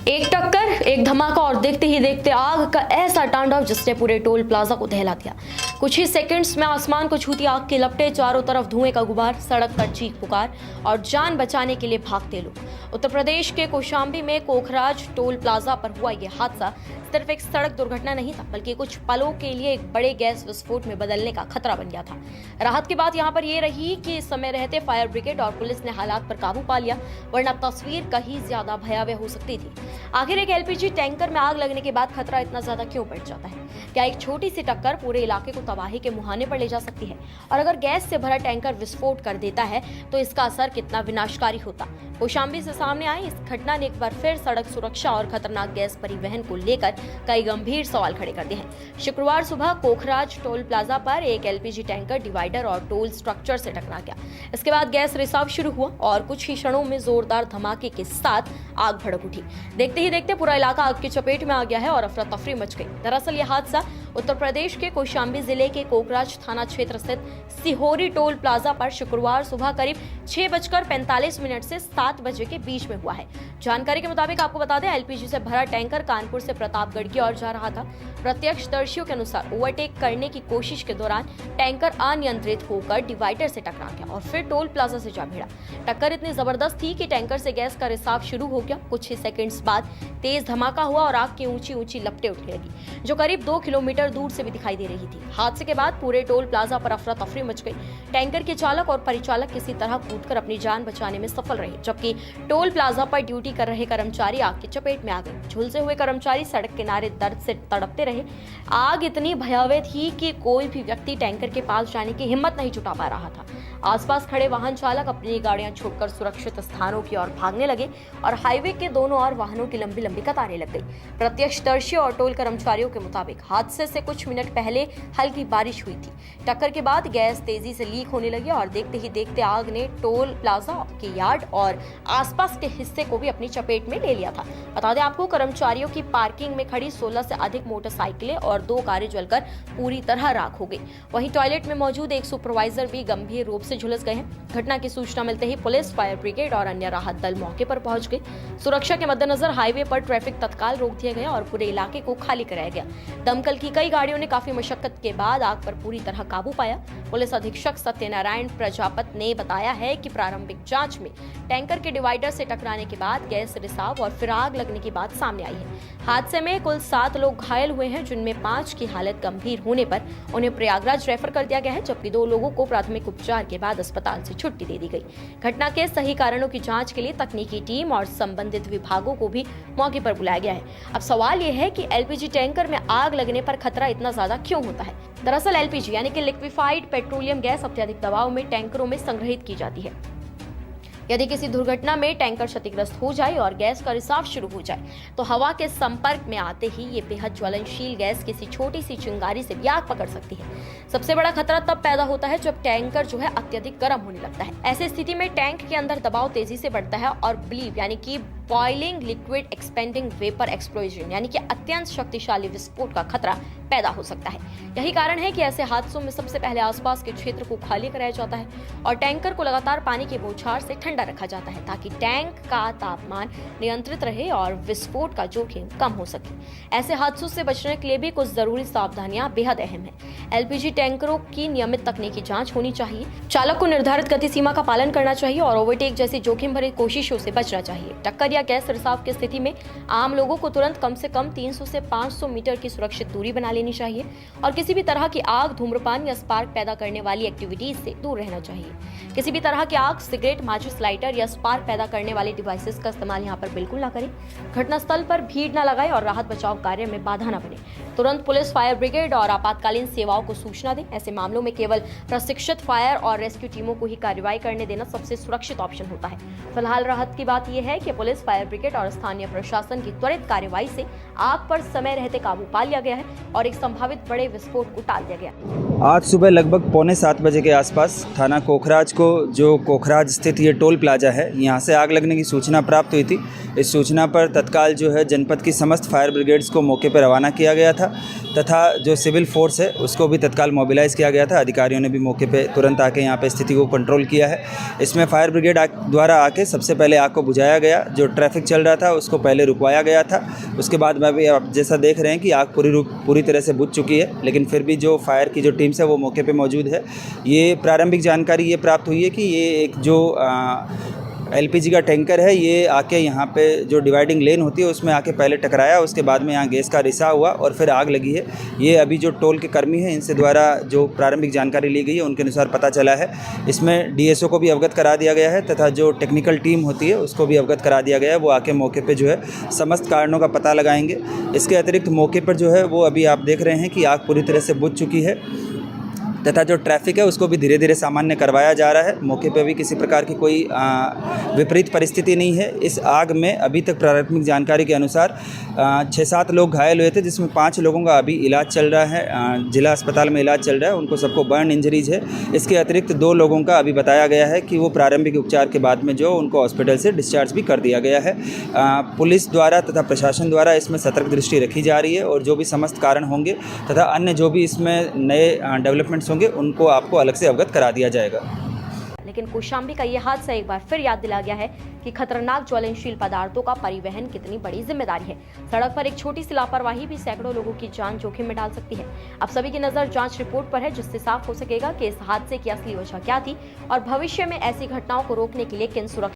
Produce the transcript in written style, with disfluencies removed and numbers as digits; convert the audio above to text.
एक टक्कर, एक धमाका और देखते ही देखते आग का ऐसा तांडव जिसने पूरे टोल प्लाजा को दहला दिया। कुछ ही सेकंड्स में आसमान को छूती आग की लपटें, चारों तरफ धुएं का गुबार, सड़क पर चीख पुकार और जान बचाने के लिए भागते लोग। उत्तर प्रदेश के कौशाम्बी में कोखराज टोल प्लाजा पर हुआ यह हादसा सिर्फ एक सड़क दुर्घटना नहीं था, बल्कि कुछ पलों के लिए एक बड़े गैस विस्फोट में बदलने का खतरा बन गया था। राहत की बात यहाँ पर यह रही कि इस समय रहते फायर ब्रिगेड और पुलिस ने हालात पर काबू पा लिया, वरना तस्वीर कहीं ज्यादा भयावह हो सकती थी। आखिर एक एलपीजी टैंकर में आग लगने के बाद खतरा इतना ज्यादा क्यों बढ़ जाता है? क्या एक छोटी सी टक्कर पूरे इलाके को तबाही के मुहाने पर ले जा सकती है? और अगर गैस से भरा टैंकर विस्फोट कर देता है तो इसका असर कितना विनाशकारी होता? कौशाम्बी से सामने आई इस घटना ने एक बार फिर सड़क सुरक्षा और खतरनाक गैस परिवहन को लेकर कई गंभीर सवाल खड़े कर दिए हैं। शुक्रवार सुबह कोखराज टोल प्लाजा पर एक एलपीजी टैंकर डिवाइडर और टोल स्ट्रक्चर से टकरा गया। इसके बाद गैस रिसाव शुरू हुआ और कुछ ही क्षणों में जोरदार धमाके के साथ आग भड़क उठी। देखते ही देखते पूरा इलाका आग की चपेट में आ गया है और अफरा तफरी मच गई। दरअसल यह हादसा उत्तर प्रदेश के कौशाम्बी जिले के कोखराज थाना क्षेत्र स्थित सिहोरी टोल प्लाजा पर शुक्रवार सुबह करीब 6:45 से 7 बजे के बीच में हुआ है। जानकारी के मुताबिक आपको बता दें, एलपीजी से भरा टैंकर कानपुर से प्रतापगढ़ की ओर जा रहा था। प्रत्यक्षदर्शियों के अनुसार ओवरटेक करने की कोशिश के दौरान टैंकर अनियंत्रित होकर डिवाइडर से टकरा गया और फिर टोल प्लाजा से जा भिड़ा। टक्कर इतनी जबरदस्त थी कि टैंकर से गैस का रिसाव शुरू हो गया। कुछ ही सेकंड्स बाद तेज धमाका हुआ और आग की ऊंची ऊंची लपटें उठने लगी, जो करीब 2 किलोमीटर दूर से भी दिखाई दे रही थी। हादसे के बाद पूरे टोल प्लाजा पर अफरा तफरी मच गई। टैंकर के चालक और परिचालक किसी तरह कूदकर अपनी जान बचाने में सफल रहे, जबकि टोल प्लाजा पर ड्यूटी कर रहे कर्मचारी आग की चपेट में आ गए। झुलसे हुए कर्मचारी सड़क किनारे दर्द से तड़पते रहे। आग इतनी भयावह थी कि कोई भी व्यक्ति टैंकर के पास जाने की हिम्मत नहीं जुटा पा रहा था। आसपास खड़े वाहन चालक अपनी गाड़ियां छोड़कर सुरक्षित स्थानों की ओर भागने लगे और हाईवे के दोनों ओर वाहनों की लंबी लंबी कतारें लग गई। प्रत्यक्षदर्शी और टोल कर्मचारियों के मुताबिक हादसे से कुछ मिनट पहले हल्की बारिश हुई थी। टक्कर के बाद गैस तेजी से लीक होने लगी और देखते ही देखते आग ने टोल प्लाजा के यार्ड और आसपास के हिस्से को भी अपनी चपेट में ले लिया था। बता दें आपको, कर्मचारियों की पार्किंग में खड़ी 16 से अधिक मोटरसाइकिलें और 2 कारें जलकर पूरी तरह राख हो गई। वहीं टॉयलेट में मौजूद एक सुपरवाइजर भी गंभीर रूप से झुलस गए हैं। घटना की सूचना मिलते ही पुलिस, फायर ब्रिगेड और अन्य राहत दल मौके पर पहुंच गए। सुरक्षा के मद्देनजर हाईवे पर ट्रैफिक तत्काल रोक दिया गया और पूरे इलाके को खाली कराया गया। दमकल की कई गाड़ियों ने काफी मशक्कत के बाद आग पर पूरी तरह काबू पाया। पुलिस अधीक्षक सत्यनारायण प्रजापत ने बताया है कि प्रारंभिक जांच में टैंकर के डिवाइडर से टकराने के बाद गैस रिसाव और फिर आग लगने की बात सामने आई है। हादसे में कुल 7 लोग घायल हुए हैं, जिनमें 5 की हालत गंभीर होने पर उन्हें प्रयागराज रेफर कर दिया गया है, जबकि 2 लोगों को प्राथमिक उपचार के बाद अस्पताल से छुट्टी दे दी गई। घटना के सही कारणों की जांच के लिए तकनीकी टीम और संबंधित विभागों को भी मौके पर बुलाया गया है। अब सवाल यह है कि एलपीजी टैंकर में आग लगने पर खतरा इतना ज्यादा क्यों होता है? दरअसल एलपीजी यानी कि लिक्विफाइड पेट्रोलियम गैस अत्यधिक दबाव में टैंकरों में संग्रहित की जाती है। यदि किसी दुर्घटना में टैंकर क्षतिग्रस्त हो जाए और गैस का रिसाव शुरू हो जाए तो हवा के संपर्क में आते ही ये बेहद ज्वलनशील गैस किसी छोटी सी चिंगारी से भी आग पकड़ सकती है। सबसे बड़ा खतरा तब पैदा होता है जब टैंकर जो है अत्यधिक गर्म होने लगता है। ऐसी स्थिति में टैंक के अंदर दबाव तेजी से बढ़ता है और ब्लीव यानी कि boiling liquid expanding vapour explosion यानी कि अत्यंत शक्तिशाली विस्फोट का खतरा पैदा हो सकता है। यही कारण है कि ऐसे हादसों में सबसे पहले आसपास के क्षेत्र को खाली कराया जाता है और टैंकर को लगातार पानी की बौछार से ठंडा रखा जाता है, ताकि टैंक का तापमान नियंत्रित रहे और विस्फोट का जोखिम कम हो सके। ऐसे हादसों से बचने के लिए भी कुछ जरूरी सावधानियां बेहद अहम है। एलपीजी टैंकरों की नियमित तकनीकी जांच होनी चाहिए, चालक को निर्धारित गति सीमा का पालन करना चाहिए और ओवरटेक जैसी जोखिम भरी कोशिशों से बचना चाहिए। टक्कर या गैस रिसाव की स्थिति में आम लोगों को तुरंत कम से कम 300 से 500 मीटर की सुरक्षित दूरी बना लेनी चाहिए और किसी भी तरह की आग, धूम्रपान या स्पार्क पैदा करने वाली एक्टिविटीज से दूर रहना चाहिए। किसी भी तरह की आग, सिगरेट, माचिस, लाइटर या स्पार्क पैदा करने वाले डिवाइसेस का इस्तेमाल यहाँ पर बिल्कुल ना करें। घटनास्थल पर भीड़ न लगाएं और राहत बचाव कार्य में बाधा न बने। तुरंत पुलिस, फायर ब्रिगेड और आपातकालीन सेवाओं को सूचना दें। ऐसे मामलों में केवल प्रशिक्षित फायर और रेस्क्यू टीमों को ही कार्रवाई करने देना सबसे सुरक्षित ऑप्शन होता है। फिलहाल राहत की बात यह है कि पुलिस, फायर ब्रिगेड और स्थानीय प्रशासन की त्वरित कार्रवाई से आग पर समय रहते काबू पा लिया गया है और एक संभावित बड़े विस्फोट को टाल दिया गया। आज सुबह लगभग 6:45 बजे के आसपास थाना कोखराज को, जो कोखराज स्थित ये टोल प्लाजा है, यहाँ से आग लगने की सूचना प्राप्त हुई थी। इस सूचना पर तत्काल जो है जनपद की समस्त फायर ब्रिगेड्स को मौके पर रवाना किया गया था तथा जो सिविल फोर्स है उसको भी तत्काल मोबिलाइज़ किया गया था। अधिकारियों ने भी मौके पे तुरंत आके यहाँ पे स्थिति को कंट्रोल किया है। इसमें फायर ब्रिगेड द्वारा आके सबसे पहले आग को बुझाया गया। जो ट्रैफिक चल रहा था उसको पहले रुकवाया गया था। उसके बाद में भी आप जैसा देख रहे हैं कि आग पूरी तरह से बुझ चुकी है, लेकिन फिर भी जो फायर की जो टीम्स है वो मौके पे मौजूद है। ये प्रारंभिक जानकारी ये प्राप्त हुई है कि ये एक जो एलपीजी का टैंकर है ये आके यहाँ पे जो डिवाइडिंग लेन होती है उसमें आके पहले टकराया, उसके बाद में यहाँ गैस का रिसाव हुआ और फिर आग लगी है। ये अभी जो टोल के कर्मी हैं इनसे द्वारा जो प्रारंभिक जानकारी ली गई है उनके अनुसार पता चला है। इसमें डीएसओ को भी अवगत करा दिया गया है तथा जो टेक्निकल टीम होती है उसको भी अवगत करा दिया गया है। वो आके मौके पर जो है समस्त कारणों का पता लगाएंगे। इसके अतिरिक्त मौके पर जो है वो अभी आप देख रहे हैं कि आग पूरी तरह से बुझ चुकी है तथा जो ट्रैफिक है उसको भी धीरे धीरे सामान्य करवाया जा रहा है। मौके पे भी किसी प्रकार की कोई विपरीत परिस्थिति नहीं है। इस आग में अभी तक प्रारंभिक जानकारी के अनुसार 6-7 लोग घायल हुए थे, जिसमें 5 लोगों का अभी इलाज चल रहा है, जिला अस्पताल में इलाज चल रहा है। उनको सबको बर्न इंजरीज है। इसके अतिरिक्त 2 लोगों का अभी बताया गया है कि वो प्रारंभिक उपचार के बाद में जो उनको हॉस्पिटल से डिस्चार्ज भी कर दिया गया है। पुलिस द्वारा तथा प्रशासन द्वारा इसमें सतर्क दृष्टि रखी जा रही है और जो भी समस्त कारण होंगे तथा अन्य जो भी इसमें नए डेवलपमेंट्स होंगे उनको आपको अलग से अवगत करा दिया जाएगा। लेकिन कौशाम्बी का यह हादसा एक बार फिर याद दिला गया है कि खतरनाक ज्वलनशील पदार्थों का परिवहन कितनी बड़ी जिम्मेदारी है। सड़क पर एक छोटी सी लापरवाही भी सैकड़ों लोगों की जान जोखिम में डाल सकती है। अब सभी की नजर जांच रिपोर्ट पर है, जिससे साफ हो सकेगा कि इस हादसे की असली वजह क्या थी और भविष्य में ऐसी घटनाओं को रोकने के लिए किन सुरक्षा